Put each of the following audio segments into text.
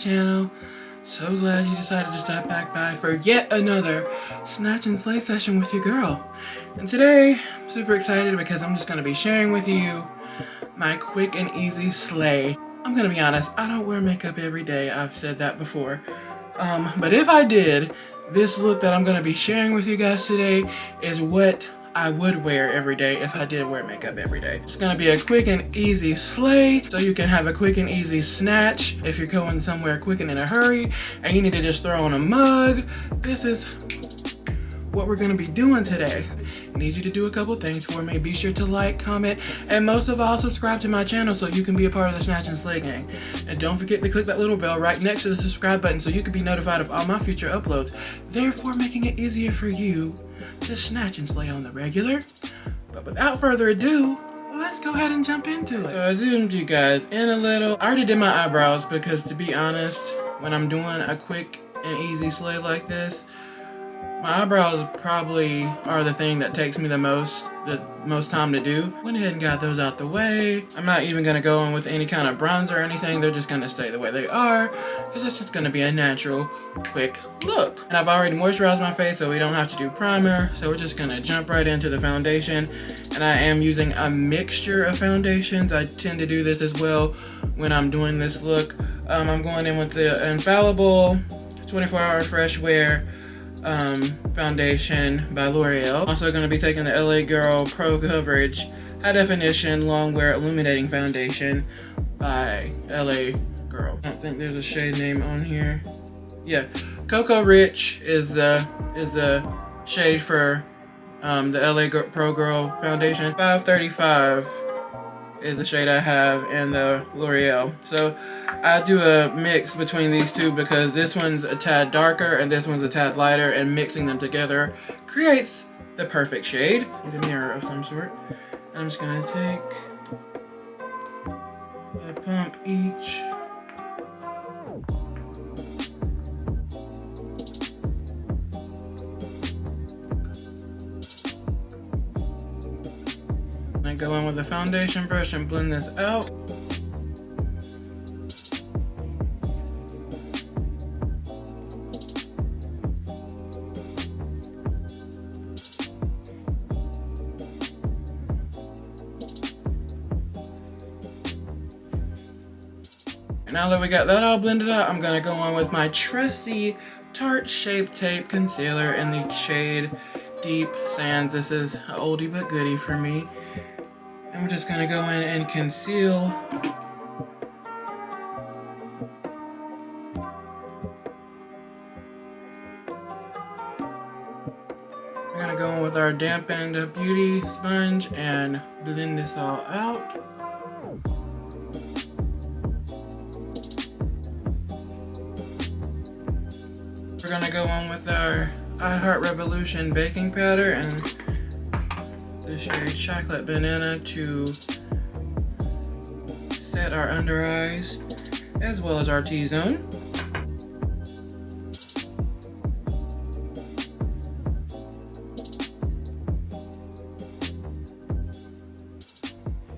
channel. So glad you decided to stop back by for yet another snatch and slay session with your girl. And today, I'm super excited because I'm just going to be sharing with you my quick and easy slay. I'm going to be honest, I don't wear makeup every day. I've said that before. But if I did, this look that I'm going to be sharing with you guys today is what I would wear every day if I did wear makeup every day. It's gonna be a quick and easy slay, so you can have a quick and easy snatch if you're going somewhere quick and in a hurry and you need to just throw on a mug. This is what we're gonna be doing today. I need you to do a couple things for me. Be sure to like, comment, and most of all, subscribe to my channel so you can be a part of the Snatch and Slay gang. And don't forget to click that little bell right next to the subscribe button so you can be notified of all my future uploads, therefore making it easier for you to snatch and slay on the regular. But without further ado, let's go ahead and jump into it. So I zoomed you guys in a little. I already did my eyebrows because, to be honest, when I'm doing a quick and easy slay like this, my eyebrows probably are the thing that takes me the most time to do. Went ahead and got those out the way. I'm not even gonna go in with any kind of bronzer or anything. They're just gonna stay the way they are because it's just gonna be a natural, quick look. And I've already moisturized my face so we don't have to do primer. So we're just gonna jump right into the foundation. And I am using a mixture of foundations. I tend to do this as well when I'm doing this look. I'm going in with the Infallible 24-Hour Fresh Wear foundation by L'Oreal. Also going to be taking the LA Girl Pro Coverage High Definition Long Wear Illuminating Foundation by LA Girl. I don't think there's a shade name on here. Yeah, Cocoa Rich is the shade for the LA Pro Girl Foundation. 535 is the shade I have in the L'Oreal. So I do a mix between these two because this one's a tad darker and this one's a tad lighter, and mixing them together creates the perfect shade. A mirror of some sort. And I'm just gonna take a pump each. I go in with a foundation brush and blend this out. Now that we got that all blended out, I'm gonna go on with my trusty Tarte Shape Tape Concealer in the shade Deep Sands. This is an oldie but goodie for me. And we're just gonna go in and conceal. We're gonna go in with our dampened beauty sponge and blend this all out. We're gonna go on with our I Heart Revolution baking powder and the shade Chocolate Banana to set our under eyes as well as our T-zone.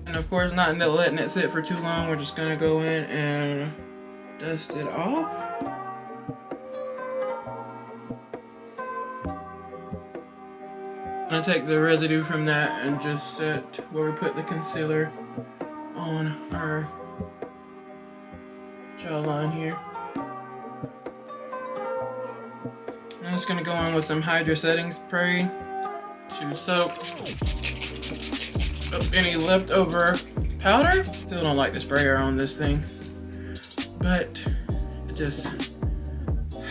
And of course, not letting it sit for too long, we're just gonna go in and dust it off. I'm gonna take the residue from that and just set where we put the concealer on our jawline here. I'm just gonna go on with some Hydra setting spray to soak up any leftover powder. Still don't like the sprayer on this thing, but it just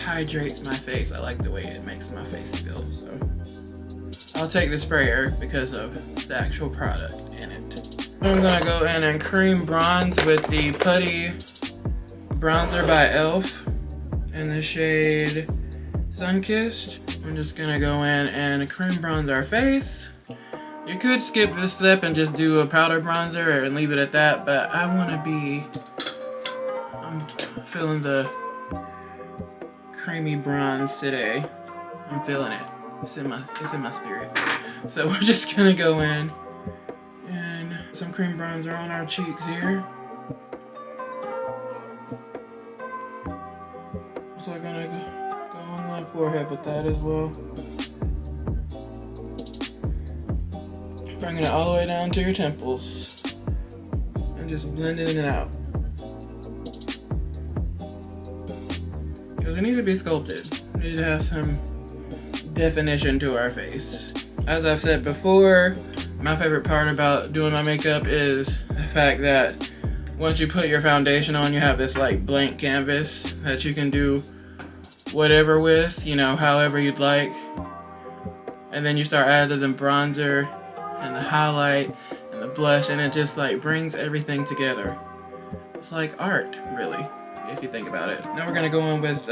hydrates my face. I like the way it makes my face feel, so I'll take the sprayer because of the actual product in it. I'm gonna go in and cream bronze with the Putty bronzer by e.l.f. in the shade Sunkissed. I'm just gonna go in and cream bronze our face. You could skip this step and just do a powder bronzer and leave it at that, but I'm feeling the creamy bronze today. I'm feeling it. It's in my spirit. So we're just gonna go in and put some cream bronzer on our cheeks here. ahead with that as well. Bringing it all the way down to your temples. And just blending it out. Because we need to be sculpted. We need to have some definition to our face. As I've said before, my favorite part about doing my makeup is the fact that once you put your foundation on, you have this like blank canvas that you can do whatever with, you know, however you'd like. And then you start adding the bronzer and the highlight and the blush, and it just like brings everything together. It's like art, really, if you think about it. Now we're gonna go in with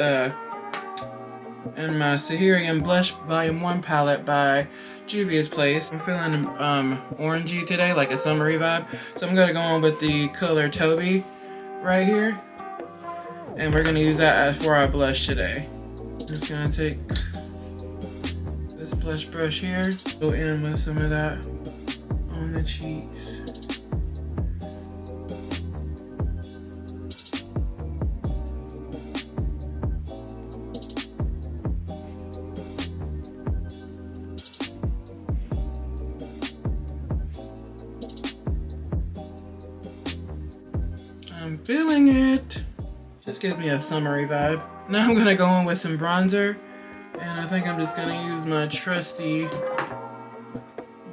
in my Saharan Blush Volume 1 palette by Juvia's Place. I'm feeling orangey today, like a summery vibe. So I'm gonna go on with the color Toby right here. And we're gonna use that as for our blush today. I'm just gonna take this blush brush here, go in with some of that on the cheeks. I'm feeling it. Just gives me a summery vibe. Now I'm gonna go in with some bronzer, and I think I'm just gonna use my trusty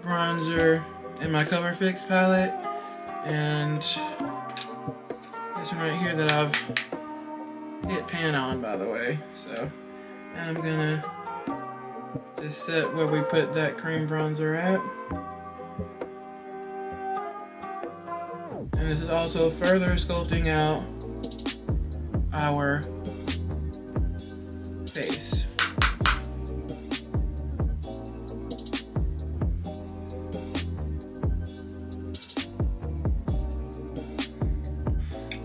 bronzer in my Cover Fix palette, and this one right here that I've hit pan on, by the way. So I'm gonna just set where we put that cream bronzer at. And this is also further sculpting out our face.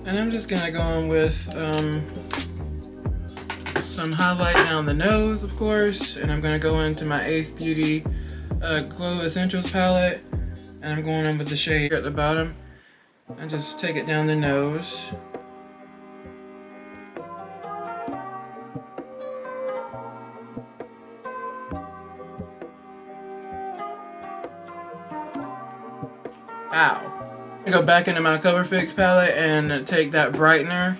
And I'm just gonna go in with some highlight down the nose, of course, and I'm gonna go into my Ace Beaute Glow Essentials palette, and I'm going in with the shade here at the bottom. And just take it down the nose. Ow. I go back into my Cover Fix palette and take that brightener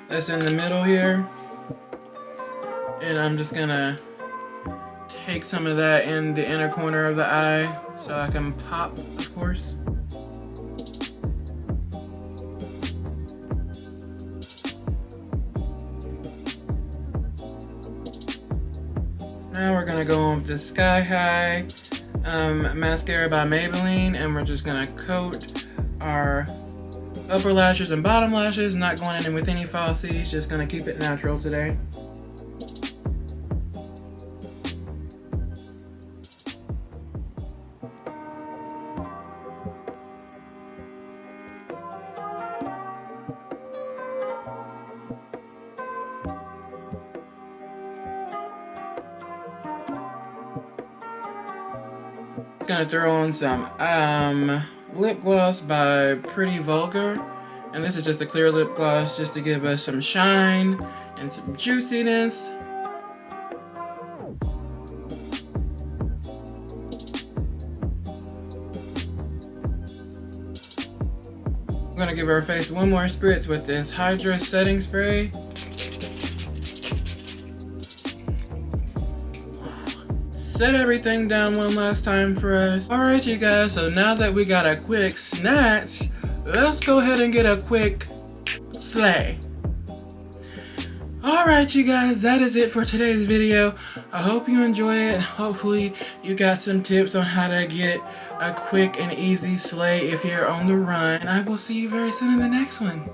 that's in the middle here. And I'm just gonna take some of that in the inner corner of the eye so I can pop, of course. Now we're gonna go on with the Sky High mascara by Maybelline, and we're just gonna coat our upper lashes and bottom lashes, not going in with any falsies, just gonna keep it natural today. Gonna throw on some lip gloss by Pretty Vulgar, and this is just a clear lip gloss just to give us some shine and some juiciness. I'm gonna give our face one more spritz with this Hydra setting spray. Set everything down one last time for us. Alright you guys, so now that we got a quick snatch, let's go ahead and get a quick slay. Alright you guys, that is it for today's video. I hope you enjoyed it. Hopefully you got some tips on how to get a quick and easy slay if you're on the run. And I will see you very soon in the next one.